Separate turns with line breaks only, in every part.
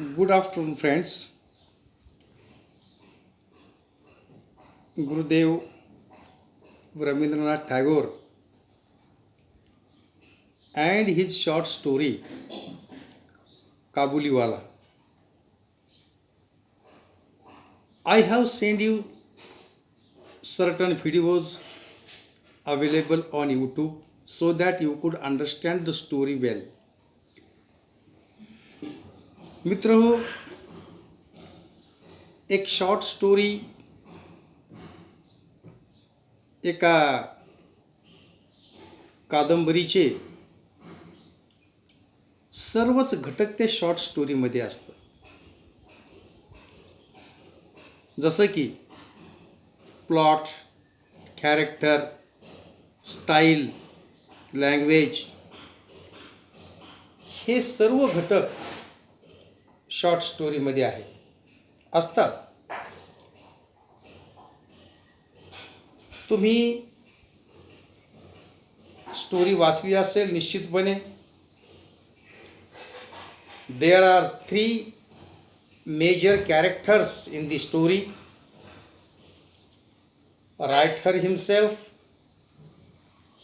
Good afternoon, friends. Gurudev Rabindranath Tagore and his short story Kabuliwala. I have sent you certain videos available on YouTube so that you could understand the story well. मित्र हो, एक short story एका कादंबरीचे सर्वच घटक त्या short स्टोरीमध्ये असतं. जसं की प्लॉट, कॅरेक्टर, स्टाईल, लँग्वेज हे सर्व घटक शॉर्ट स्टोरीमध्ये असतात. तुम्ही स्टोरी वाचली असेल निश्चितपणे. There are 3 major characters in the story: writer himself,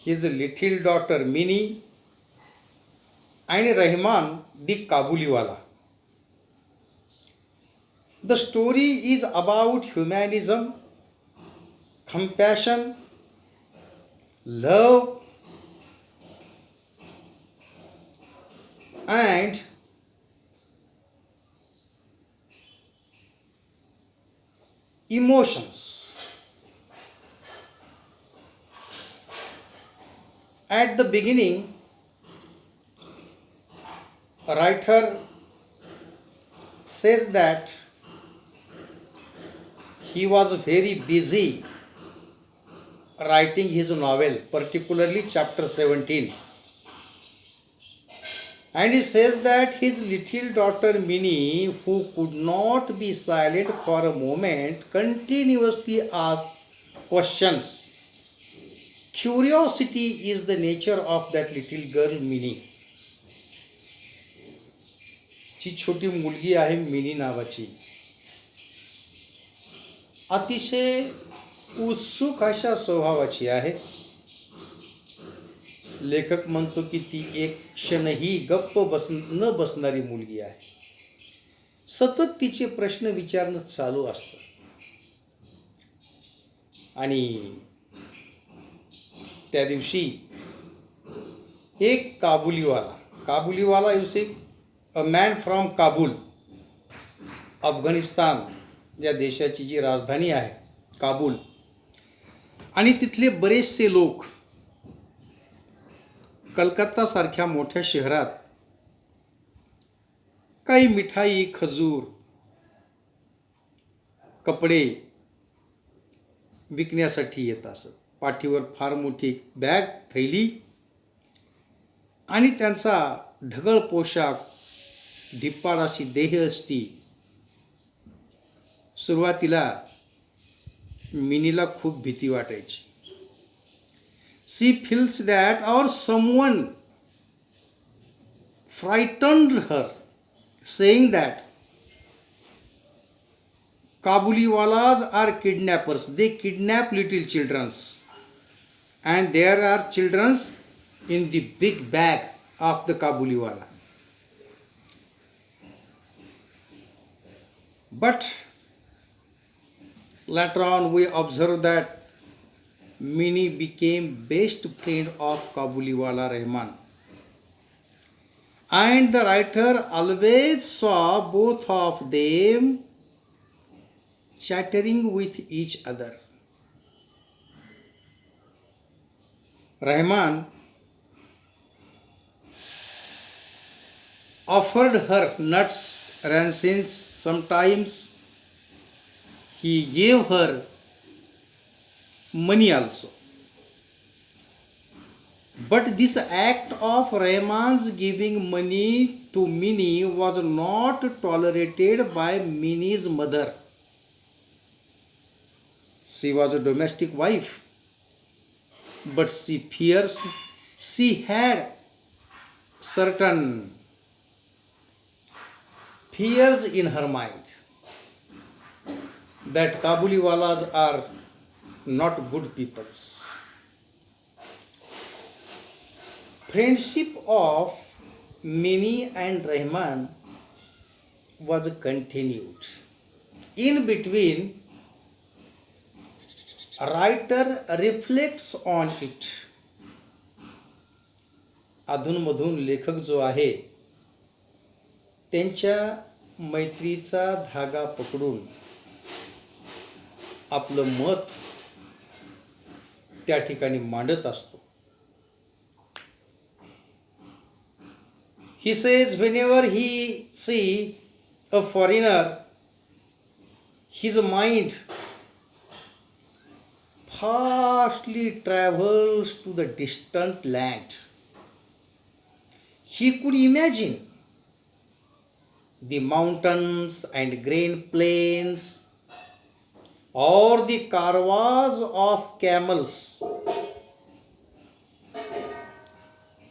his little daughter Minnie, and Rahman the Kabuliwala. The story is about humanism, compassion, love, and emotions. At the beginning, a writer says that he was very busy writing his novel, particularly chapter 17. And he says that his little daughter Minnie, who could not be silent for a moment, continuously asked questions. Curiosity is the nature of that little girl Minnie. जी छोटी मुलगी आहे mini नावाची, अतिशय उत्सुक अशा स्वभावाची आहे. लेखक म्हणतो की ती एक क्षणही गप्प न बसणारी मुलगी आहे. सतत तिचे प्रश्न विचारणं चालू असतं. आणि त्या दिवशी एक Kabuliwala use a man from Kabul, Afghanistan या देशाची जी राजधानी आहे काबूल, आणि तिथले बरेचसे लोक कलकत्तासारख्या मोठ्या शहरात काही मिठाई, खजूर, कपडे विकण्यासाठी येत असत. पाठीवर फार मोठी बॅग, थैली आणि त्यांचा ढगळ पोशाख, धिप्पाड अशी देह असती. सुरुवातीला मिनीला खूप भीती वाटायची. She feels that or someone frightened her, saying that Kabuliwalas are kidnappers. They kidnap little children, and there are children in the big bag of the Kabuliwala. But later on we observe that Minnie became best friend of Kabuliwala Rahman, and the writer always saw both of them chattering with each other. Rahman offered her nuts, raisins. Sometimes he gave her money also. But this act of Rahman's giving money to Minnie was not tolerated by Minnie's mother. She was a domestic wife, but she had certain fears in her mind that Kabuliwalas are not good peoples. Friendship of Mini and Rahman was continued. In between, writer reflects on it. अधूनमधून लेखक जो आहे त्यांच्या मैत्रीचा धागा पकडून आपलं मत त्या ठिकाणी मांडत असतो. He says whenever he see a foreigner, his mind fastly travels to the distant land. He could imagine the mountains and green plains or the caravans of camels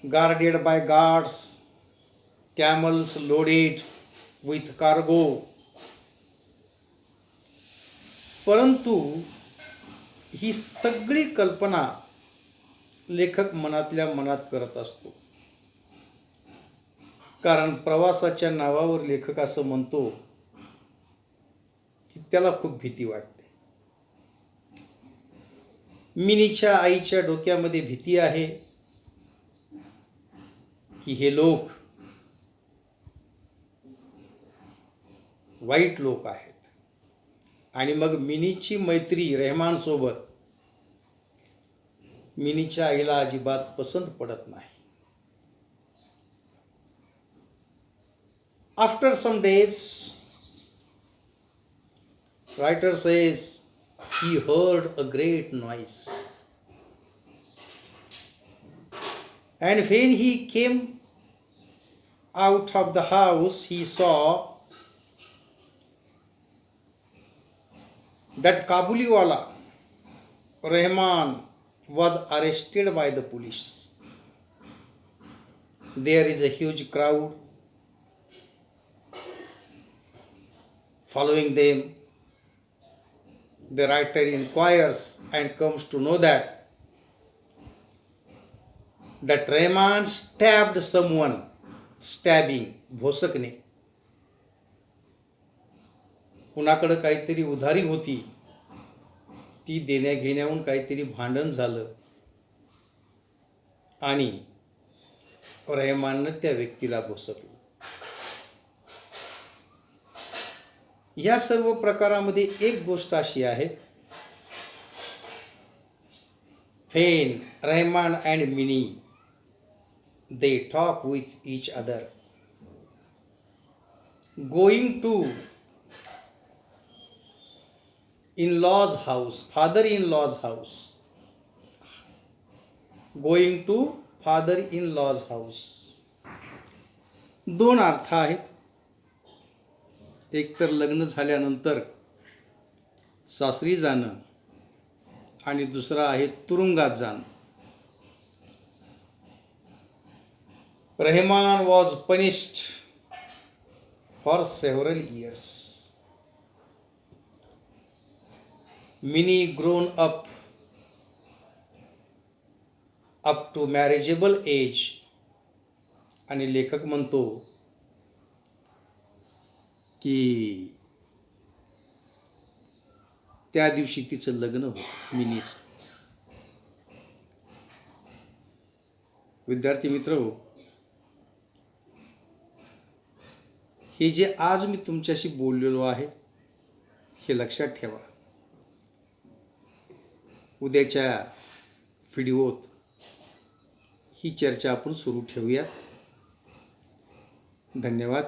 guarded by guards, camels loaded with cargo. परंतु ही सगळी कल्पना लेखक मनातल्या मनात करत असतो. कारण प्रवासाच्या नावावर लेखक असं म्हणतो की त्याला खूप भीती वाटते. मिनीच्या आईच्या डोक्यामध्ये भीती आहे की हे लोक वाईट लोक आहेत. आणि मग मिनीची मैत्री रेहमान सोबत मिनीच्या आईला अजिबात पसंत पडत नाही. After some days, writer says he heard a great noise. And when he came out of the house, he saw that Kabuliwala Rahman was arrested by the police. There is a huge crowd following them. The writer inquires and comes to know that Rahman stabbed someone, stabbing, भोसकने. कुणाकडे काहीतरी उधारी होती, ती देण्या घेण्याहून काहीतरी भांडण झालं आणि रहमाननं त्या व्यक्तीला भोसकलं. या सर्व प्रकारामध्ये एक गोष्ट अशी आहे, फेन, Rahman and Mini they talk with each other. Going to in-laws house, father-in-law's house. Going to father-in-law's house. दोन अर्थ आहेत. एक तर लग्न झाल्यानंतर सासरी जाणं आणि दुसरा आहे तुरुंगात जाणं. Rahman was punished for several years. Mini grown up to marriageable age. आणि लेखक म्हणतो की त्या दिवशी तिचं लग्न होतं मिनीचं. विद्यार्थी मित्र, हे जे आज मी तुमच्याशी बोललेलो आहे हे लक्षात ठेवा. उद्याच्या व्हिडिओत ही चर्चा आपण सुरू ठेवूया. धन्यवाद.